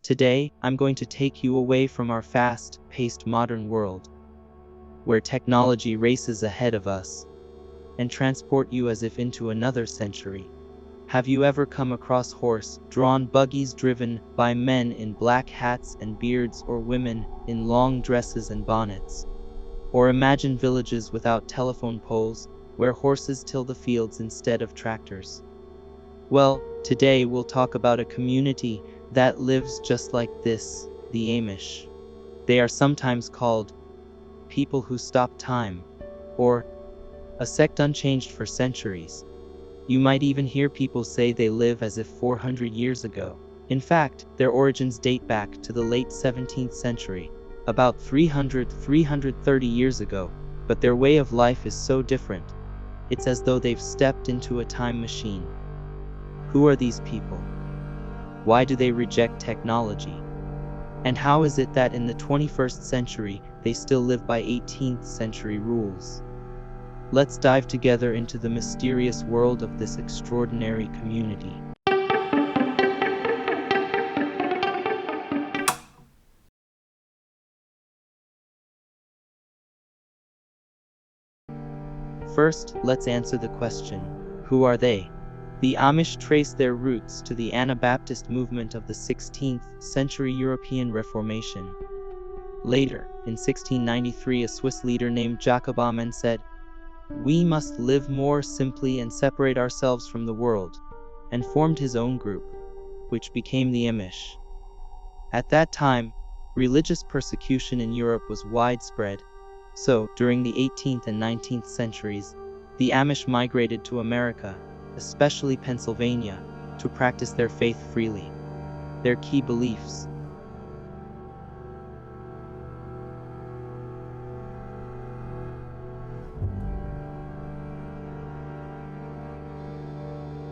Today, I'm going to take you away from our fast-paced modern world, where technology races ahead of us, and transport you as if into another century. Have you ever come across horse-drawn buggies driven by men in black hats and beards, or women in long dresses and bonnets? Or imagine villages without telephone poles, where horses till the fields instead of tractors? Well, today we'll talk about a community that lives just like this, the Amish. They are sometimes called people who stop time, or a sect unchanged for centuries. You might even hear people say they live as if 400 years ago. In fact, their origins date back to the late 17th century, about 330 years ago, but their way of life is so different. It's as though they've stepped into a time machine. Who are these people? Why do they reject technology? And how is it that in the 21st century, they still live by 18th century rules? Let's dive together into the mysterious world of this extraordinary community. First, let's answer the question, who are they? The Amish trace their roots to the Anabaptist movement of the 16th century European Reformation. Later, in 1693, a Swiss leader named Jacob Amen said, "We must live more simply and separate ourselves from the world," and formed his own group, which became the Amish. At that time, religious persecution in Europe was widespread, so during the 18th and 19th centuries, the Amish migrated to America, especially Pennsylvania, to practice their faith freely. Their key beliefs.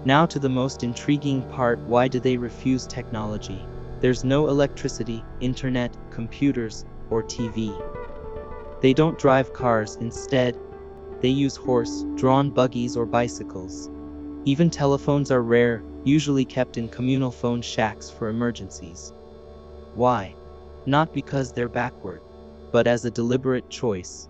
Now to the most intriguing part, why do they refuse technology? There's no electricity, internet, computers, or TV. They don't drive cars, instead, they use horse-drawn buggies or bicycles. Even telephones are rare, usually kept in communal phone shacks for emergencies. Why? Not because they're backward, but as a deliberate choice.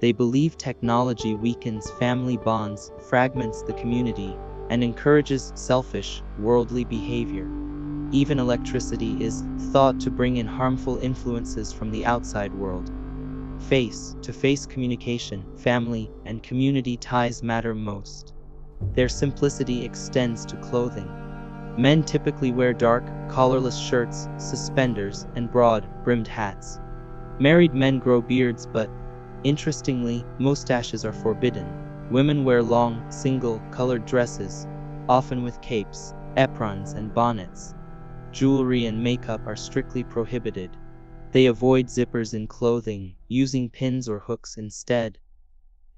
They believe technology weakens family bonds, fragments the community, and encourages selfish, worldly behavior. Even electricity is thought to bring in harmful influences from the outside world. Face-to-face communication, family, and community ties matter most. Their simplicity extends to clothing. Men typically wear dark, collarless shirts, suspenders, and broad-brimmed hats. Married men grow beards, but, interestingly, mustaches are forbidden. Women wear long, single-colored dresses, often with capes, aprons, and bonnets. Jewelry and makeup are strictly prohibited. They avoid zippers in clothing, using pins or hooks instead.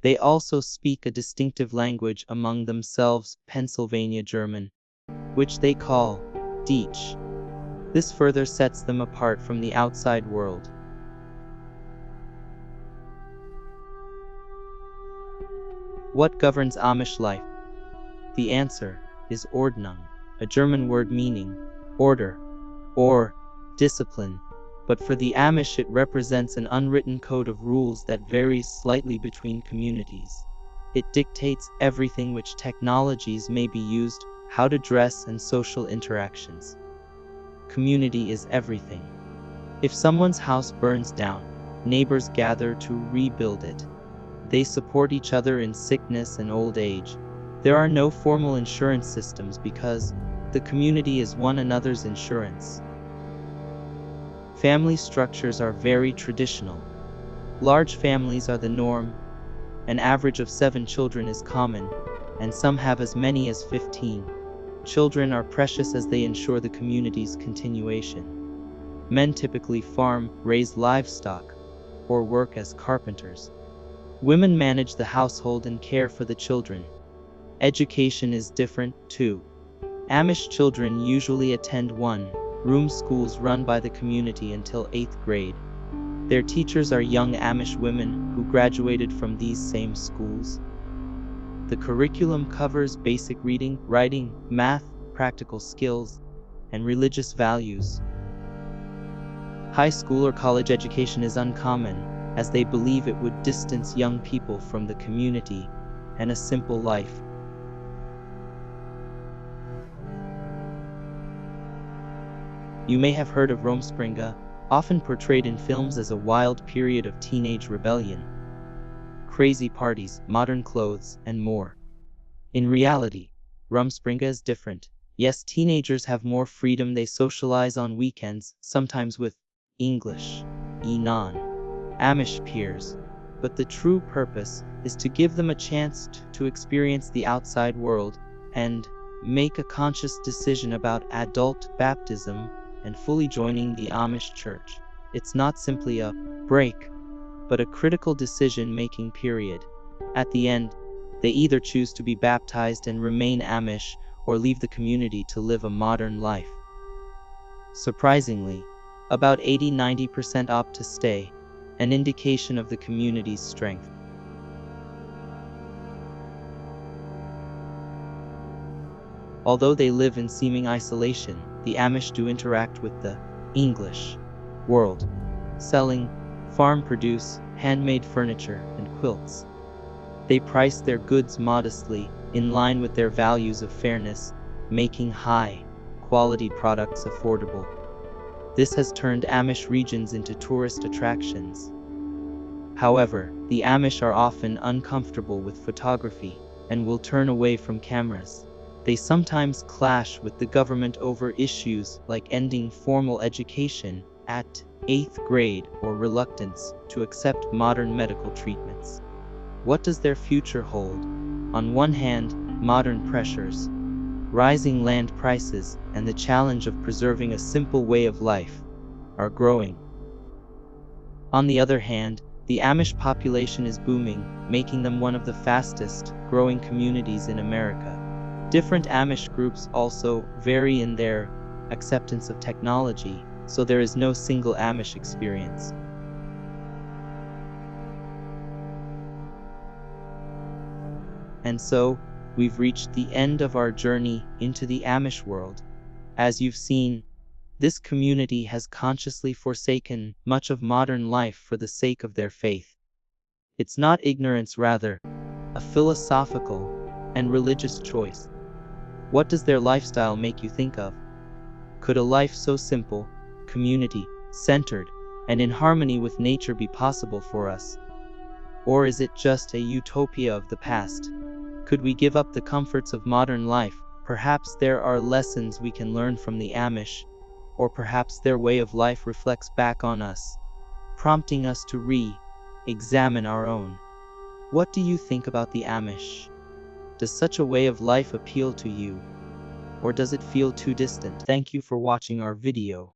They also speak a distinctive language among themselves, Pennsylvania German, which they call Deutsch. This further sets them apart from the outside world. What governs Amish life? The answer is Ordnung, a German word meaning order or discipline. But for the Amish, it represents an unwritten code of rules that varies slightly between communities. It dictates everything: which technologies may be used, how to dress, and social interactions. Community is everything. If someone's house burns down, neighbors gather to rebuild it. They support each other in sickness and old age. There are no formal insurance systems because the community is one another's insurance. Family structures are very traditional. Large families are the norm. An average of 7 children is common, and some have as many as 15. Children are precious as they ensure the community's continuation. Men typically farm, raise livestock, or work as carpenters. Women manage the household and care for the children. Education is different, too. Amish children usually attend one-room schools run by the community until 8th grade. Their teachers are young Amish women who graduated from these same schools. The curriculum covers basic reading, writing, math, practical skills, and religious values. High school or college education is uncommon, as they believe it would distance young people from the community and a simple life. You may have heard of Rumspringa, often portrayed in films as a wild period of teenage rebellion, crazy parties, modern clothes, and more. In reality, Rumspringa is different. Yes, teenagers have more freedom. They socialize on weekends, sometimes with English, non-Amish peers. But the true purpose is to give them a chance to experience the outside world and make a conscious decision about adult baptism and fully joining the Amish church. It's not simply a break, but a critical decision-making period. At the end, they either choose to be baptized and remain Amish or leave the community to live a modern life. Surprisingly, about 80–90% opt to stay, an indication of the community's strength. Although they live in seeming isolation, the Amish do interact with the English world, selling farm produce, handmade furniture, and quilts. They price their goods modestly, in line with their values of fairness, making high-quality products affordable. This has turned Amish regions into tourist attractions. However, the Amish are often uncomfortable with photography and will turn away from cameras. They sometimes clash with the government over issues like ending formal education at 8th grade or reluctance to accept modern medical treatments. What does their future hold? On one hand, modern pressures, rising land prices, and the challenge of preserving a simple way of life are growing. On the other hand, the Amish population is booming, making them one of the fastest growing communities in America. Different Amish groups also vary in their acceptance of technology, so there is no single Amish experience. And so, we've reached the end of our journey into the Amish world. As you've seen, this community has consciously forsaken much of modern life for the sake of their faith. It's not ignorance, rather, a philosophical and religious choice. What does their lifestyle make you think of? Could a life so simple, community-centered, and in harmony with nature be possible for us? Or is it just a utopia of the past? Could we give up the comforts of modern life? Perhaps there are lessons we can learn from the Amish, or perhaps their way of life reflects back on us, prompting us to re-examine our own. What do you think about the Amish? Does such a way of life appeal to you? Or does it feel too distant? Thank you for watching our video.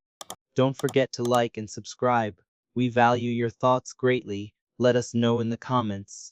Don't forget to like and subscribe. We value your thoughts greatly. Let us know in the comments.